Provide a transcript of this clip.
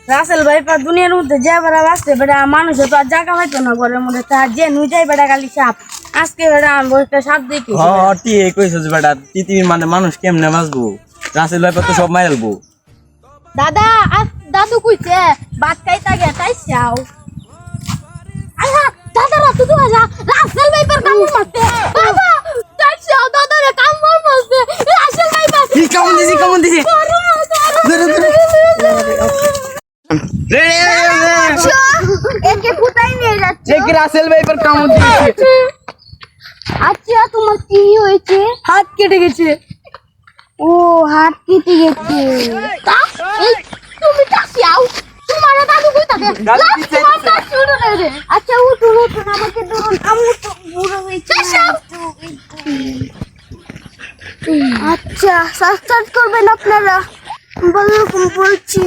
রাসেল ভাই পা দুনিয়ার মধ্যে যে বেড়া বাঁচতে বেড়া মানুষে তো আর জায়গা পাইতো না ঘরের মধ্যে তা যে নুই যাই বেড়া খালি সাপ আজকে বেড়া আনবো একটা সাপ দেখি ঠিক কইছস বেটা পৃথিবীর মানে মানুষ কেমনে বাঁচবো রাসেল ভাই তো সব মাইলবো দাদা দাদু কইছে ভাত খাইতা গে তাইছাও আহা দাদা রাত তো আজা রাসেল ভাই পর কাম মারতে বাবা তাইছাও দাদা রে কাম মারতে রাসেল ভাই পা কি কেমন দিছি একে কোথায় নিয়ে যাচ্ছে কি রাসেল ভাই পর কাম দিছি আচ্ছা তোমার কি হয়েছে হাত কেটে গেছে ও হাত কেটে গেছে তা এই তুমি তাকিয়াও তোমার দাদু কই থাকে আচ্ছা উঠুন আমাকে ধরুন আমি তো বুড়ো হয়েছি আচ্ছা সাবস্ক্রাইব করবেন আপনারা বলছি